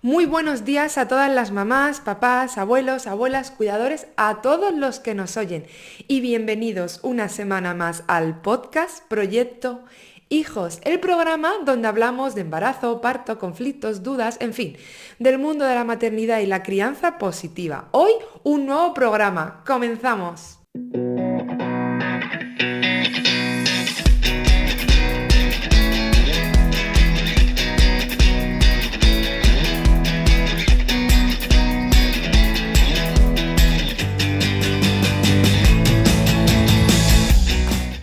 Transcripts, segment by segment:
Muy buenos días a todas las mamás, papás, abuelos, abuelas, cuidadores, a todos los que nos oyen y bienvenidos una semana más al podcast Proyecto Hijos, el programa donde hablamos de embarazo, parto, conflictos, dudas, en fin, del mundo de la maternidad y la crianza positiva. Hoy un nuevo programa. Comenzamos.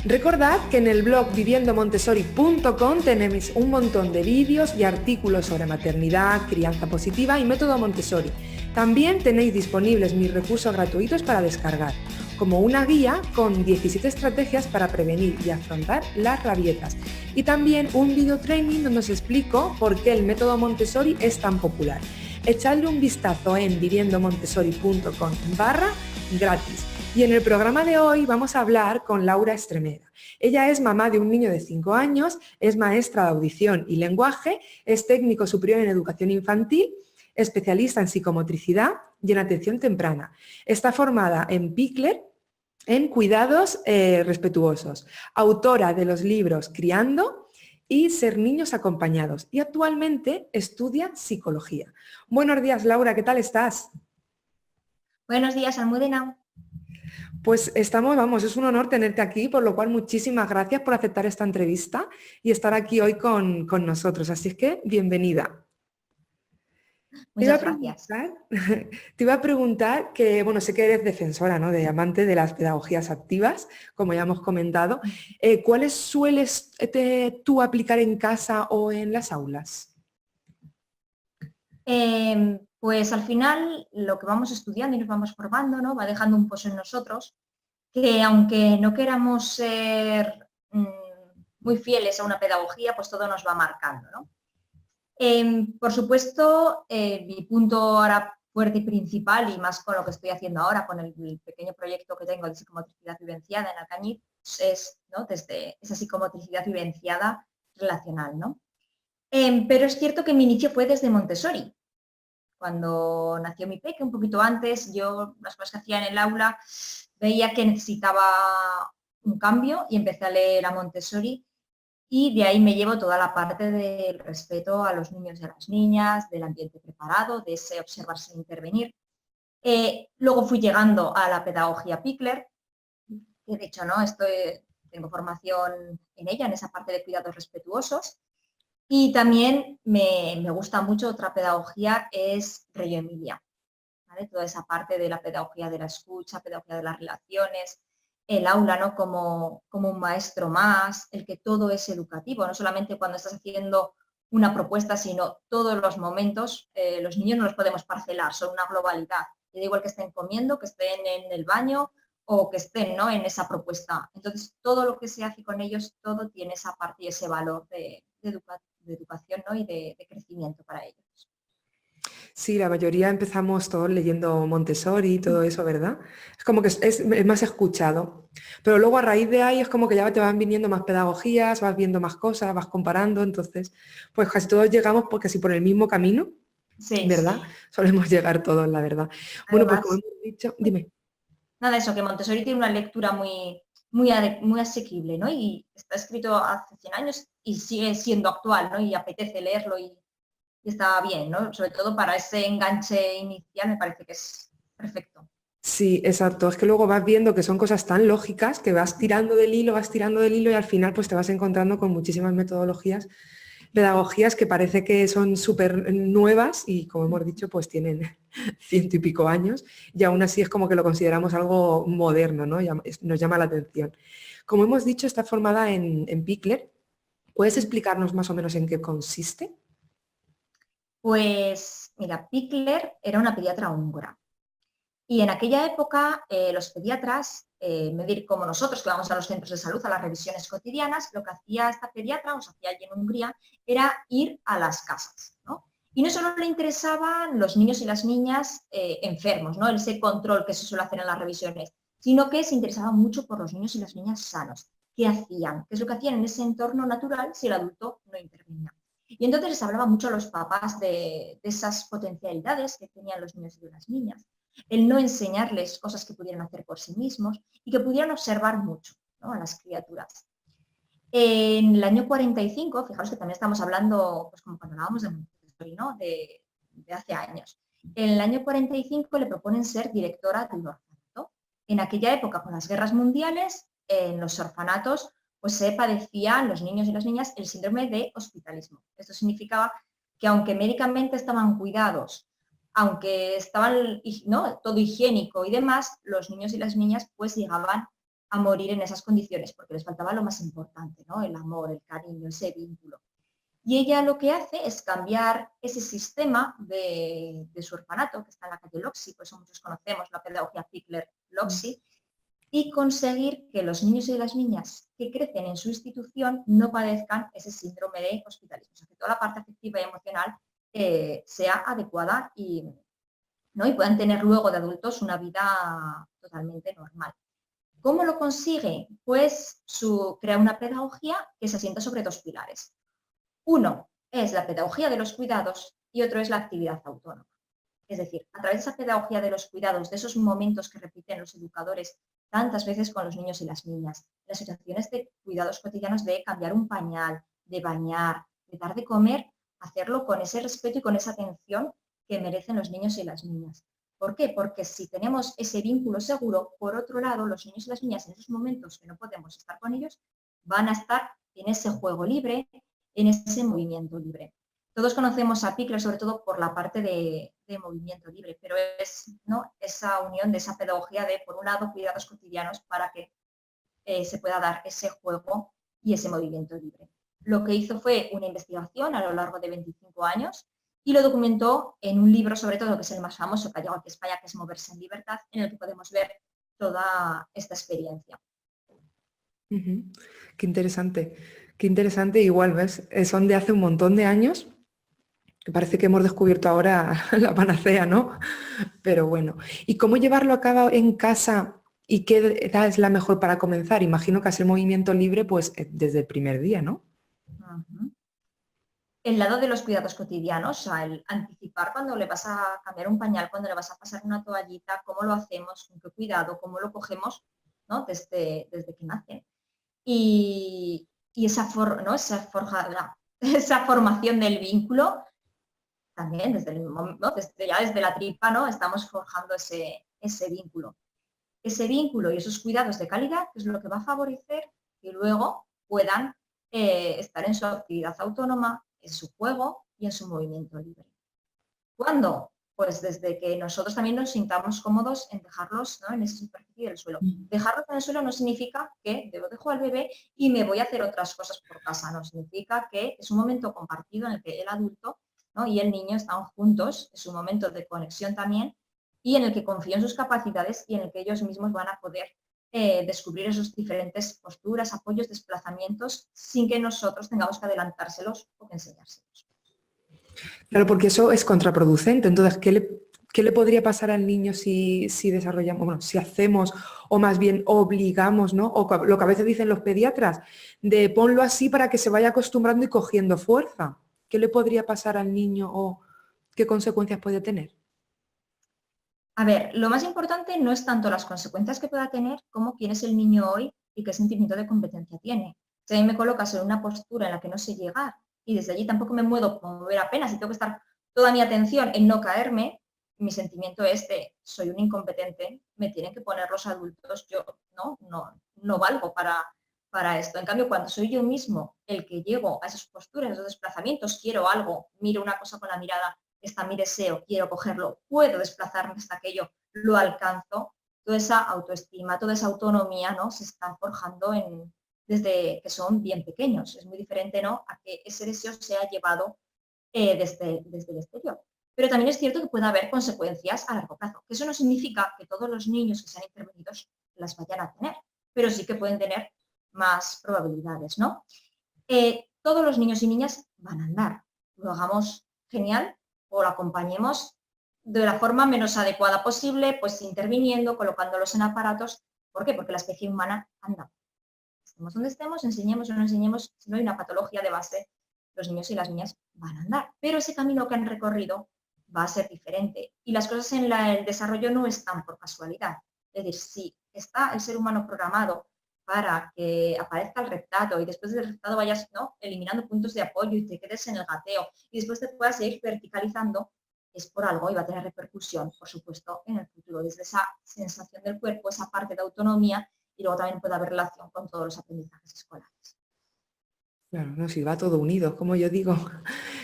Recordad que en el blog viviendomontessori.com tenéis un montón de vídeos y artículos sobre maternidad, crianza positiva y método Montessori. También tenéis disponibles mis recursos gratuitos para descargar, como una guía con 17 estrategias para prevenir y afrontar las rabietas. Y también un video training donde os explico por qué el método Montessori es tan popular. Echadle un vistazo en viviendomontessori.com/gratis. Y en el programa de hoy vamos a hablar con Laura Estremera. Ella es mamá de un niño de 5 años, es maestra de audición y lenguaje, es técnico superior en educación infantil, especialista en psicomotricidad y en atención temprana. Está formada en Pikler, en cuidados respetuosos, autora de los libros Criando y Ser niños acompañados y actualmente estudia psicología. Buenos días, Laura, ¿qué tal estás? Buenos días, Almudena. Pues estamos, vamos, es un honor tenerte aquí, por lo cual muchísimas gracias por aceptar esta entrevista y estar aquí hoy con nosotros. Así es que, bienvenida. Te iba a Muchas gracias. preguntar, te iba a preguntar que, bueno, sé que eres defensora, ¿no? De amante de las pedagogías activas, como ya hemos comentado. ¿Cuáles sueles tú aplicar en casa o en las aulas? Pues al final lo que vamos estudiando y nos vamos formando, ¿no? Va dejando un pozo en nosotros que aunque no queramos ser muy fieles a una pedagogía, pues todo nos va marcando, ¿no? Por supuesto, mi punto ahora fuerte y principal, y más con lo que estoy haciendo ahora, con el pequeño proyecto que tengo de psicomotricidad vivenciada en Alcañiz, es, ¿no?, desde esa psicomotricidad vivenciada relacional, ¿no? Pero es cierto que mi inicio fue desde Montessori. Cuando nació mi peque, un poquito antes, yo las cosas que hacía en el aula veía que necesitaba un cambio y empecé a leer a Montessori y de ahí me llevo toda la parte del respeto a los niños y a las niñas, del ambiente preparado, de ese observar sin intervenir. Luego fui llegando a la pedagogía Pikler, que de hecho no tengo formación en ella, en esa parte de cuidados respetuosos. Y también me gusta mucho otra pedagogía, es Reggio Emilia, ¿vale? Toda esa parte de la pedagogía de la escucha, pedagogía de las relaciones, el aula, ¿no?, como un maestro más, el que todo es educativo, no solamente cuando estás haciendo una propuesta, sino todos los momentos. Los niños no los podemos parcelar, son una globalidad. Y da igual que estén comiendo, que estén en el baño o que estén, ¿no?, en esa propuesta. Entonces, todo lo que se hace con ellos, todo tiene esa parte y ese valor de educación, ¿no?, y de crecimiento para ellos. Sí, la mayoría empezamos todos leyendo Montessori y todo eso, ¿verdad? Es como que es más escuchado. Pero luego a raíz de ahí es como que ya te van viniendo más pedagogías, vas viendo más cosas, vas comparando, entonces, pues casi todos llegamos porque si por el mismo camino, Sí, ¿verdad? sí. Solemos llegar todos, la verdad. Bueno, pues como Además, hemos dicho, dime. nada, eso, que Montessori tiene una lectura muy asequible, ¿no? Y está escrito hace 100 años y sigue siendo actual, ¿no? Y apetece leerlo y está bien, ¿no? Sobre todo para ese enganche inicial me parece que es perfecto. Sí, exacto. Es que luego vas viendo que son cosas tan lógicas que vas tirando del hilo, vas tirando del hilo y al final pues te vas encontrando con muchísimas metodologías, pedagogías que parece que son súper nuevas y como hemos dicho pues tienen ciento y pico años y aún así es como que lo consideramos algo moderno, ¿no? Nos llama la atención. Como hemos dicho, está formada en Pikler. ¿Puedes explicarnos más o menos en qué consiste? Pues mira, Pikler era una pediatra húngara. Y en aquella época los pediatras, medir como nosotros que vamos a los centros de salud, a las revisiones cotidianas, lo que hacía esta pediatra, o se hacía allí en Hungría, era ir a las casas, ¿no? Y no solo le interesaban los niños y las niñas enfermos, ¿no?, ese control que se suele hacer en las revisiones, sino que se interesaba mucho por los niños y las niñas sanos. ¿Qué hacían? ¿Qué es lo que hacían en ese entorno natural si el adulto no intervenía? Y entonces les hablaba mucho a los papás de esas potencialidades que tenían los niños y las niñas, el no enseñarles cosas que pudieran hacer por sí mismos y que pudieran observar mucho, ¿no?, a las criaturas. En el año 45, fijaros que también estamos hablando, pues como cuando hablábamos de Montessori, ¿no?, de hace años. En el año 45 le proponen ser directora de un orfanato. En aquella época, con las guerras mundiales, en los orfanatos pues se padecían los niños y las niñas el síndrome de hospitalismo. Esto significaba que aunque médicamente estaban cuidados, aunque estaban, ¿no?, todo higiénico y demás, los niños y las niñas pues llegaban a morir en esas condiciones porque les faltaba lo más importante, ¿no?, el amor, el cariño, ese vínculo. Y ella lo que hace es cambiar ese sistema de su orfanato, que está en la calle Loxi, por eso muchos conocemos la pedagogía Pikler-Loxi, y conseguir que los niños y las niñas que crecen en su institución no padezcan ese síndrome de hospitalismo, o sea, que toda la parte afectiva y emocional sea adecuada ¿no?, y puedan tener luego de adultos una vida totalmente normal. ¿Cómo lo consigue? Pues crea una pedagogía que se asienta sobre dos pilares. Uno es la pedagogía de los cuidados y otro es la actividad autónoma. Es decir, a través de esa pedagogía de los cuidados, de esos momentos que repiten los educadores tantas veces con los niños y las niñas, las situaciones de cuidados cotidianos de cambiar un pañal, de bañar, de dar de comer, hacerlo con ese respeto y con esa atención que merecen los niños y las niñas. ¿Por qué? Porque si tenemos ese vínculo seguro, por otro lado, los niños y las niñas en esos momentos que no podemos estar con ellos, van a estar en ese juego libre, en ese movimiento libre. Todos conocemos a Pikler sobre todo por la parte de movimiento libre, pero es, ¿no?, esa unión de esa pedagogía de, por un lado, cuidados cotidianos para que se pueda dar ese juego y ese movimiento libre. Lo que hizo fue una investigación a lo largo de 25 años y lo documentó en un libro, sobre todo, que es el más famoso que ha llegado aquí a España, que es Moverse en Libertad, en el que podemos ver toda esta experiencia. Qué interesante, igual, ¿ves? Son de hace un montón de años, que parece que hemos descubierto ahora la panacea, ¿no? Pero bueno, ¿y cómo llevarlo a cabo en casa y qué edad es la mejor para comenzar? Imagino que hacer movimiento libre pues desde el primer día, ¿no? Uh-huh. El lado de los cuidados cotidianos, o sea, el anticipar cuando le vas a cambiar un pañal, cuando le vas a pasar una toallita, cómo lo hacemos, con qué cuidado, cómo lo cogemos, ¿no?, desde que nacen. Y esa formación del vínculo, también ¿no?, desde la tripa, ¿no?, estamos forjando ese vínculo. Ese vínculo y esos cuidados de calidad es lo que va a favorecer que luego puedan estar en su actividad autónoma, en su juego y en su movimiento libre. ¿Cuándo? Pues desde que nosotros también nos sintamos cómodos en dejarlos, ¿no?, en esa superficie del suelo. Dejarlos en el suelo no significa que lo dejo al bebé y me voy a hacer otras cosas por casa, no, significa que es un momento compartido en el que el adulto, ¿no?, y el niño están juntos, es un momento de conexión también y en el que confío en sus capacidades y en el que ellos mismos van a poder descubrir esos diferentes posturas, apoyos, desplazamientos, sin que nosotros tengamos que adelantárselos o que enseñárselos. Claro, porque eso es contraproducente. Entonces, ¿qué le podría pasar al niño si desarrollamos, bueno, si hacemos o más bien obligamos, ¿no? O lo que a veces dicen los pediatras, de ponlo así para que se vaya acostumbrando y cogiendo fuerza. ¿Qué le podría pasar al niño o qué consecuencias puede tener? A ver, lo más importante no es tanto las consecuencias que pueda tener como quién es el niño hoy y qué sentimiento de competencia tiene. Si a mí me colocas en una postura en la que no sé llegar y desde allí tampoco me puedo mover apenas y tengo que estar toda mi atención en no caerme, mi sentimiento es de soy un incompetente, me tienen que poner los adultos, yo no valgo para esto. En cambio, cuando soy yo mismo el que llego a esas posturas, a esos desplazamientos, quiero algo, miro una cosa con la mirada, está mi deseo, quiero cogerlo, puedo desplazarme hasta aquello, lo alcanzo, toda esa autoestima, toda esa autonomía, ¿no?, se están forjando desde que son bien pequeños. Es muy diferente, ¿no?, a que ese deseo sea llevado desde el exterior. Pero también es cierto que puede haber consecuencias a largo plazo, que eso no significa que todos los niños que sean intervenidos las vayan a tener, pero sí que pueden tener más probabilidades, ¿no? Todos los niños y niñas van a andar, lo hagamos genial o lo acompañemos de la forma menos adecuada posible, pues interviniendo, colocándolos en aparatos. ¿Por qué? Porque la especie humana anda. Estemos donde estemos, enseñemos o no enseñemos, si no hay una patología de base, los niños y las niñas van a andar, pero ese camino que han recorrido va a ser diferente y las cosas en el desarrollo no están por casualidad. Es decir, si está el ser humano programado para que aparezca el reptado y después del reptado vayas, ¿no?, eliminando puntos de apoyo y te quedes en el gateo y después te puedas ir verticalizando, es por algo y va a tener repercusión, por supuesto, en el futuro, desde esa sensación del cuerpo, esa parte de autonomía y luego también puede haber relación con todos los aprendizajes escolares. Claro, no, si va todo unido, como yo digo,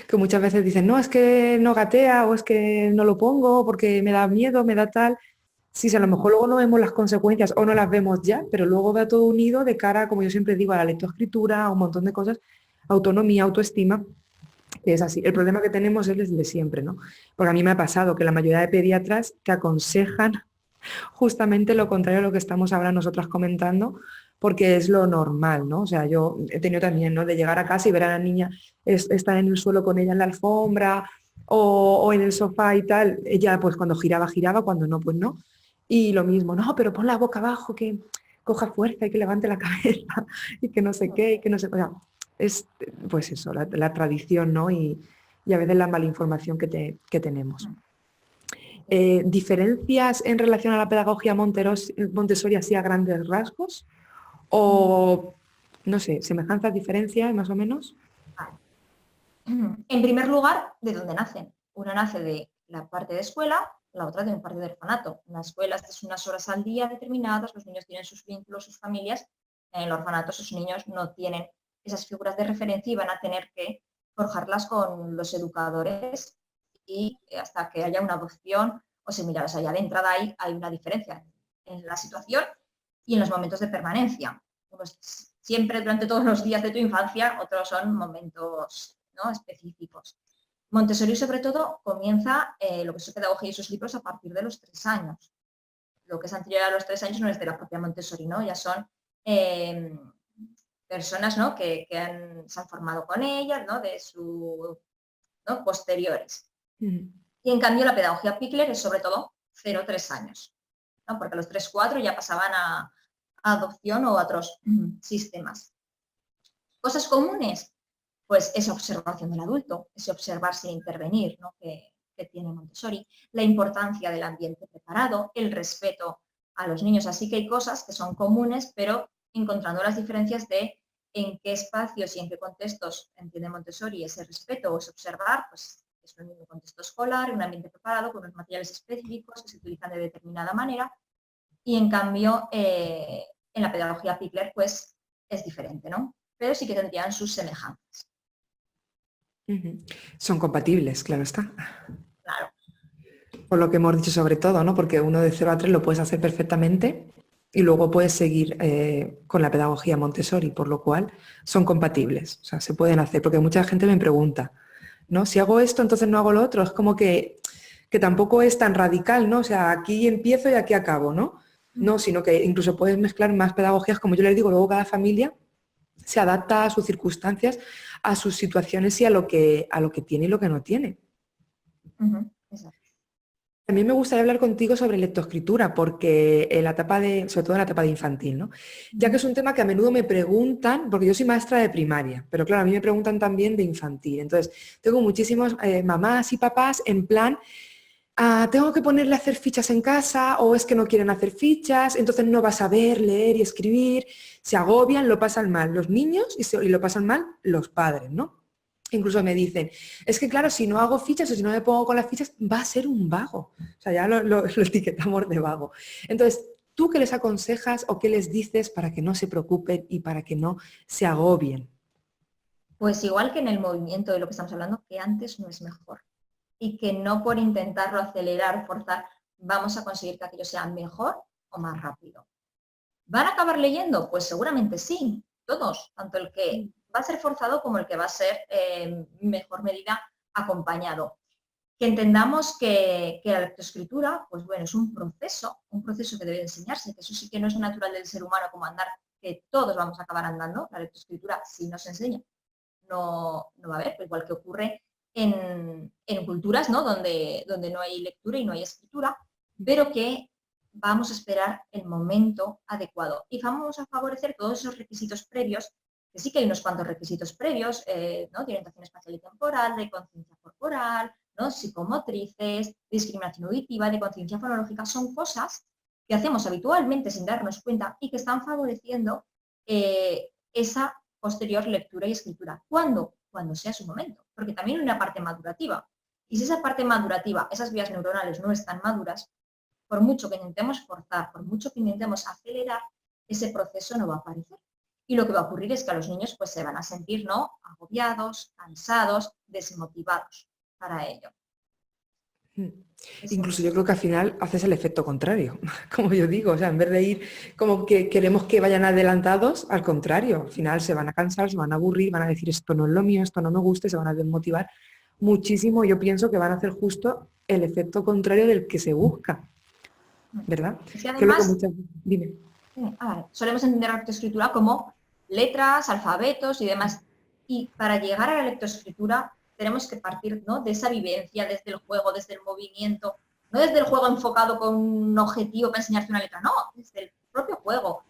que muchas veces dicen, no, es que no gatea o es que no lo pongo porque me da miedo, me da tal. Sí, si a lo mejor luego no vemos las consecuencias o no las vemos ya, pero luego va todo unido de cara, como yo siempre digo, a la lectoescritura, a un montón de cosas, autonomía, autoestima, que es así. El problema que tenemos es el de siempre, ¿no? Porque a mí me ha pasado que la mayoría de pediatras te aconsejan justamente lo contrario a lo que estamos ahora nosotras comentando, porque es lo normal, ¿no? O sea, yo he tenido también, ¿no?, de llegar a casa y ver a la niña estar en el suelo con ella en la alfombra o en el sofá y tal. Ella, pues cuando giraba, giraba, cuando no, pues no. Y lo mismo, no, pero pon la boca abajo, que coja fuerza y que levante la cabeza y que no sé qué, y que no sé. O sea, es pues eso, la tradición, ¿no? Y a veces la mala información que tenemos. ¿Diferencias en relación a la pedagogía Montessori así a grandes rasgos? ¿O, no sé, semejanzas, diferencias más o menos? Vale. En primer lugar, ¿de dónde nacen? Una nace de la parte de escuela, la otra de una parte de orfanato. En la escuela es unas horas al día determinadas, los niños tienen sus vínculos, sus familias. En el orfanato esos niños no tienen esas figuras de referencia y van a tener que forjarlas con los educadores y hasta que haya una adopción o similares. Allá de entrada hay una diferencia en la situación y en los momentos de permanencia. Pues siempre durante todos los días de tu infancia, otros son momentos, ¿no?, específicos. Montessori, sobre todo, comienza lo que es su pedagogía y sus libros a partir de los 3 años. Lo que es anterior a los 3 años no es de la propia Montessori, ¿no? Ya son personas, ¿no?, que se han formado con ella, ¿no?, de su, ¿no?, posteriores. Y en cambio la pedagogía Pikler es sobre todo 0-3 años, ¿no?, porque a los 3-4 ya pasaban a adopción o a otros sistemas. Cosas comunes, pues esa observación del adulto, ese observar sin intervenir, ¿no?, que tiene Montessori, la importancia del ambiente preparado, el respeto a los niños. Así que hay cosas que son comunes, pero encontrando las diferencias de en qué espacios y en qué contextos entiende Montessori ese respeto o ese observar, pues es un mismo contexto escolar, un ambiente preparado con unos materiales específicos que se utilizan de determinada manera y en cambio en la pedagogía Pikler pues es diferente, ¿no? Pero sí que tendrían sus semejanzas. Son compatibles, claro está. Claro. Por lo que hemos dicho sobre todo, ¿no? Porque uno de 0 a 3 lo puedes hacer perfectamente y luego puedes seguir con la pedagogía Montessori, por lo cual son compatibles, o sea, se pueden hacer, porque mucha gente me pregunta, ¿no? Si hago esto, entonces no hago lo otro, es como que tampoco es tan radical, ¿no? O sea, aquí empiezo y aquí acabo, ¿no? No, sino que incluso puedes mezclar más pedagogías, como yo les digo, luego cada familia se adapta a sus circunstancias, a sus situaciones y a lo que tiene y lo que no tiene. Exacto. También me gustaría hablar contigo sobre lectoescritura, porque en la etapa sobre todo en la etapa de infantil, ¿no? Ya que es un tema que a menudo me preguntan, porque yo soy maestra de primaria, pero claro, a mí me preguntan también de infantil. Entonces, tengo muchísimos mamás y papás en plan, tengo que ponerle a hacer fichas en casa o es que no quieren hacer fichas, entonces no va a saber leer y escribir, se agobian, lo pasan mal los niños y lo pasan mal los padres, ¿no? Incluso me dicen, es que claro, si no hago fichas o si no me pongo con las fichas, va a ser un vago. O sea, ya lo etiquetamos de vago. Entonces, ¿tú qué les aconsejas o qué les dices para que no se preocupen y para que no se agobien? Pues igual que en el movimiento de lo que estamos hablando, que antes no es mejor. Y que no por intentarlo acelerar o forzar vamos a conseguir que aquello sea mejor o más rápido. ¿Van a acabar leyendo? Pues seguramente sí, todos, tanto el que va a ser forzado como el que va a ser en mejor medida acompañado. Que entendamos que la lectoescritura, pues bueno, es un proceso que debe enseñarse, que eso sí que no es natural del ser humano como andar, que todos vamos a acabar andando. La lectoescritura, si no se enseña, no va a haber, igual que ocurre en culturas, ¿no?, donde no hay lectura y no hay escritura, pero que vamos a esperar el momento adecuado y vamos a favorecer todos esos requisitos previos que sí que hay unos cuantos requisitos previos, ¿no? De orientación espacial y temporal, de conciencia corporal, ¿no? Psicomotrices, de discriminación auditiva, de conciencia fonológica, son cosas que hacemos habitualmente sin darnos cuenta y que están favoreciendo esa posterior lectura y escritura. ¿Cuándo? Cuando sea su momento, porque también hay una parte madurativa. Y si esa parte madurativa, esas vías neuronales no están maduras, por mucho que intentemos forzar, por mucho que intentemos acelerar, ese proceso no va a aparecer. Y lo que va a ocurrir es que a los niños pues, se van a sentir, ¿no?, agobiados, cansados, desmotivados para ello. Incluso yo creo que al final haces el efecto contrario, como yo digo, o sea, en vez de ir como que queremos que vayan adelantados, al contrario, al final se van a cansar, se van a aburrir, van a decir esto no es lo mío, esto no me gusta, se van a desmotivar muchísimo. Yo pienso que van a hacer justo el efecto contrario del que se busca, ¿verdad? Es que además, Dime. Solemos entender la lectoescritura como letras, alfabetos y demás. Y para llegar a la lectoescritura tenemos que partir, ¿no?, de esa vivencia, desde el juego, desde el movimiento, no desde el juego enfocado con un objetivo para enseñarte una letra, no, desde el propio juego.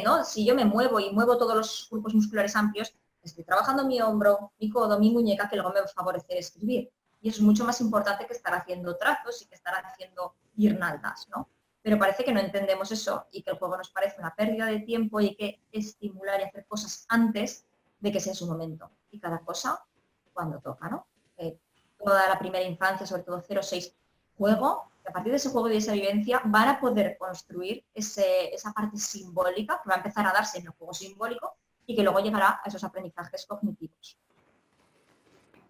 ¿No? Si yo me muevo y muevo todos los grupos musculares amplios, estoy trabajando mi hombro, mi codo, mi muñeca, que luego me va a favorecer escribir. Y eso es mucho más importante que estar haciendo trazos y que estar haciendo guirnaldas, ¿no? Pero parece que no entendemos eso y que el juego nos parece una pérdida de tiempo y hay que estimular y hacer cosas antes de que sea su momento. Y cada cosa cuando toca, ¿no? Toda la primera infancia, sobre todo 0-6, juego, y a partir de ese juego y de esa vivencia van a poder construir esa parte simbólica que va a empezar a darse en el juego simbólico y que luego llegará a esos aprendizajes cognitivos.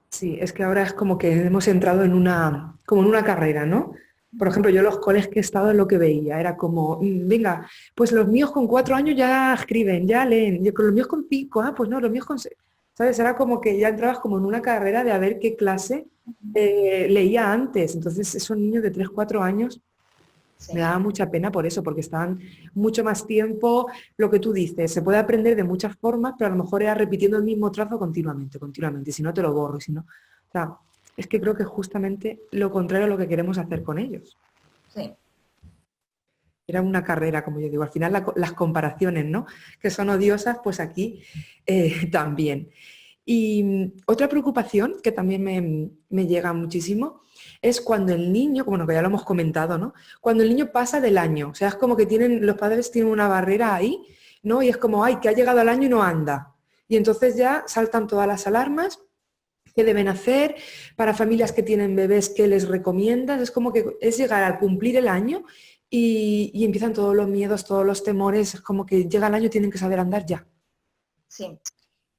Sí, es que ahora es como que hemos entrado como en una carrera, ¿no? Por ejemplo, yo los coles que he estado en lo que veía, era como, venga, pues los míos con 4 años ya escriben, ya leen, y con los míos con 5, pues no, los míos con 6. ¿Sabes? Era como que ya entrabas como en una carrera de a ver qué clase leía antes. Entonces esos niños de 3, 4 años sí. Me daba mucha pena por eso, porque estaban mucho más tiempo, lo que tú dices, se puede aprender de muchas formas, pero a lo mejor era repitiendo el mismo trazo continuamente, y si no te lo borro, si no... O sea, es que creo que es justamente lo contrario a lo que queremos hacer con ellos. Sí. Era una carrera, como yo digo, al final las comparaciones, ¿no?, que son odiosas, pues aquí también. Y otra preocupación que también me llega muchísimo es cuando el niño, bueno, que ya lo hemos comentado, ¿no?, cuando el niño pasa del año, o sea, es como que los padres tienen una barrera ahí, ¿no?, y es como, ay, que ha llegado al año y no anda. Y entonces ya saltan todas las alarmas. ¿Qué deben hacer? Para familias que tienen bebés, ¿qué les recomiendas? Es como que es llegar a cumplir el año y empiezan todos los miedos, todos los temores, es como que llega el año y tienen que saber andar ya. Sí.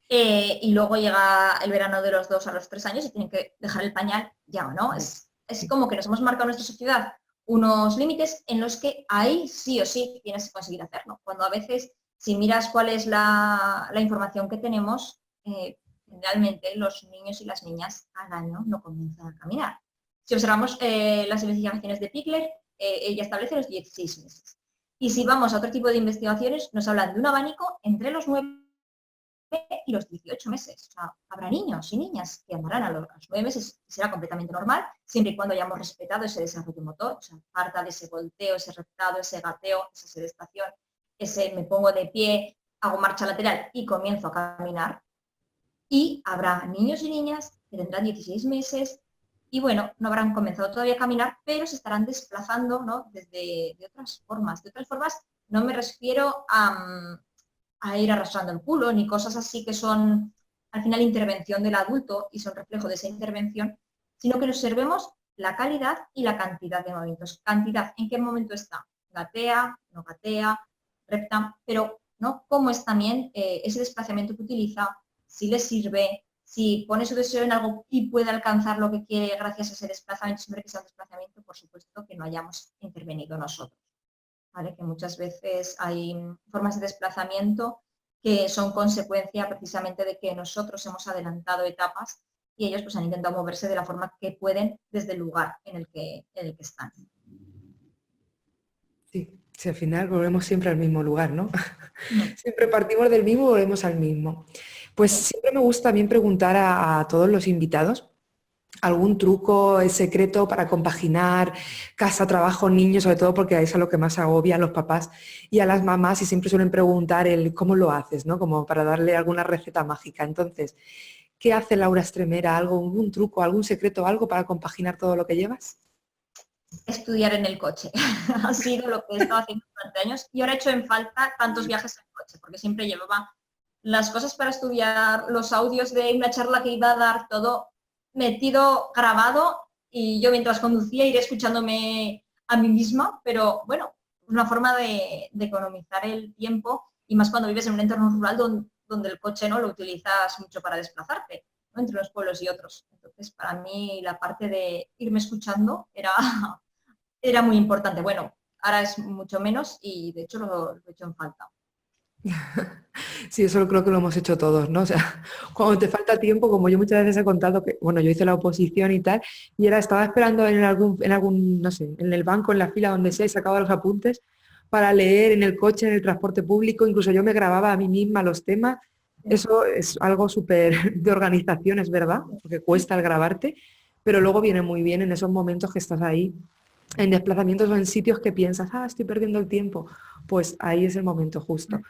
Y luego llega el verano de los 2 a los 3 años y tienen que dejar el pañal ya, ¿no? Es como que nos hemos marcado en nuestra sociedad unos límites en los que ahí sí o sí tienes que conseguir hacerlo. Cuando a veces, si miras cuál es la información que tenemos, realmente los niños y las niñas al año no comienzan a caminar. Si observamos las investigaciones de Pickler, ella establece los 16 meses. Y si vamos a otro tipo de investigaciones, nos hablan de un abanico entre los 9 y los 18 meses. O sea, habrá niños y niñas que andarán a los 9 meses y será completamente normal, siempre y cuando hayamos respetado ese desarrollo motor, o sea, parta de ese volteo, ese reptado, ese gateo, esa sedestación, ese me pongo de pie, hago marcha lateral y comienzo a caminar. Y habrá niños y niñas que tendrán 16 meses y, bueno, no habrán comenzado todavía a caminar, pero se estarán desplazando, ¿no?, de otras formas. De otras formas, no me refiero a ir arrastrando el culo, ni cosas así que son, al final, intervención del adulto y son reflejo de esa intervención, sino que observemos la calidad y la cantidad de movimientos. Cantidad, ¿en qué momento está? Gatea, no gatea, repta, pero, ¿no?, cómo es también ese desplazamiento que utiliza, si le sirve, si pone su deseo en algo y puede alcanzar lo que quiere gracias a ese desplazamiento, siempre que sea un desplazamiento, por supuesto, que no hayamos intervenido nosotros. ¿Vale? Que muchas veces hay formas de desplazamiento que son consecuencia precisamente de que nosotros hemos adelantado etapas y ellos pues han intentado moverse de la forma que pueden desde el lugar en el que están. Sí, al final volvemos siempre al mismo lugar, ¿no? Siempre partimos del mismo y volvemos al mismo. Pues siempre me gusta también preguntar a todos los invitados algún truco secreto para compaginar casa, trabajo, niños, sobre todo porque es a lo que más agobia a los papás y a las mamás y siempre suelen preguntar el cómo lo haces, ¿no? Como para darle alguna receta mágica. Entonces, ¿qué hace Laura Estremera? ¿Un truco, algún secreto, algo para compaginar todo lo que llevas? Estudiar en el coche. Ha sido lo que he estado haciendo durante años y ahora he hecho en falta tantos viajes en coche, porque siempre llevaba las cosas para estudiar, los audios de una charla que iba a dar, todo metido, grabado, y yo mientras conducía iré escuchándome a mí misma, pero bueno, una forma de economizar el tiempo y más cuando vives en un entorno rural donde el coche no lo utilizas mucho para desplazarte, ¿no? Entre unos pueblos y otros. Entonces, para mí la parte de irme escuchando era muy importante. Bueno, ahora es mucho menos y de hecho lo he hecho en falta. Sí, eso creo que lo hemos hecho todos, ¿no? O sea, cuando te falta tiempo, como yo muchas veces he contado que, bueno, yo hice la oposición y tal, y era, estaba esperando en algún, no sé, en el banco, en la fila, donde sea, y sacaba los apuntes para leer en el coche, en el transporte público, incluso yo me grababa a mí misma los temas. Eso es algo súper de organización, es verdad, porque cuesta el grabarte, pero luego viene muy bien en esos momentos que estás ahí, en desplazamientos o en sitios que piensas, estoy perdiendo el tiempo, pues ahí es el momento justo.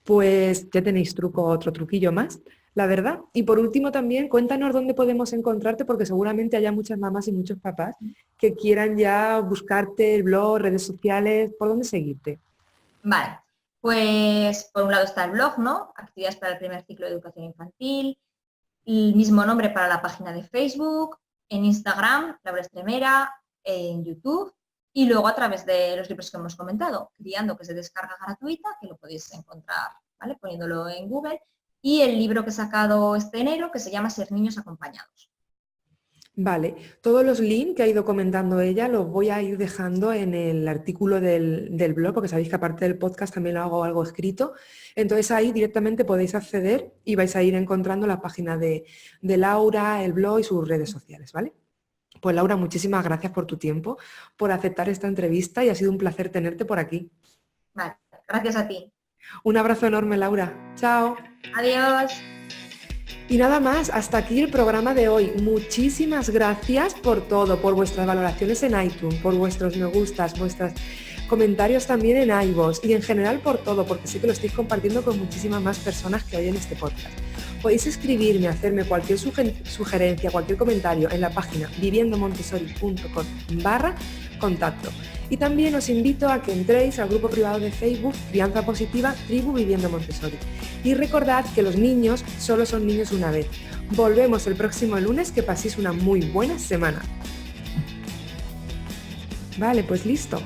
Pues ya tenéis otro truquillo más, la verdad. Y por último también, cuéntanos dónde podemos encontrarte, porque seguramente haya muchas mamás y muchos papás que quieran ya buscarte el blog, redes sociales, por dónde seguirte. Vale, pues por un lado está el blog, ¿no? Actividades para el primer ciclo de educación infantil, el mismo nombre para la página de Facebook, en Instagram, Laura Estremera, en YouTube y luego a través de los libros que hemos comentado, Criando, que es de descarga gratuita, que lo podéis encontrar, ¿vale? Poniéndolo en Google, y el libro que he sacado este enero, que se llama Ser niños acompañados. Vale, todos los links que ha ido comentando ella los voy a ir dejando en el artículo del blog, porque sabéis que aparte del podcast también lo hago algo escrito. Entonces ahí directamente podéis acceder y vais a ir encontrando la página de Laura, el blog y sus redes sociales, ¿vale? Pues Laura, muchísimas gracias por tu tiempo, por aceptar esta entrevista y ha sido un placer tenerte por aquí. Vale, gracias a ti. Un abrazo enorme, Laura. Chao. Adiós. Y nada más, hasta aquí el programa de hoy. Muchísimas gracias por todo, por vuestras valoraciones en iTunes, por vuestros me gustas, vuestros comentarios también en iVoox y en general por todo, porque sé que lo estáis compartiendo con muchísimas más personas que oyen este podcast. Podéis escribirme, hacerme cualquier sugerencia, cualquier comentario en la página viviendomontessori.com/contacto. Y también os invito a que entréis al grupo privado de Facebook Crianza Positiva Tribu Viviendo Montessori. Y recordad que los niños solo son niños una vez. Volvemos el próximo lunes, que paséis una muy buena semana. Vale, pues listo.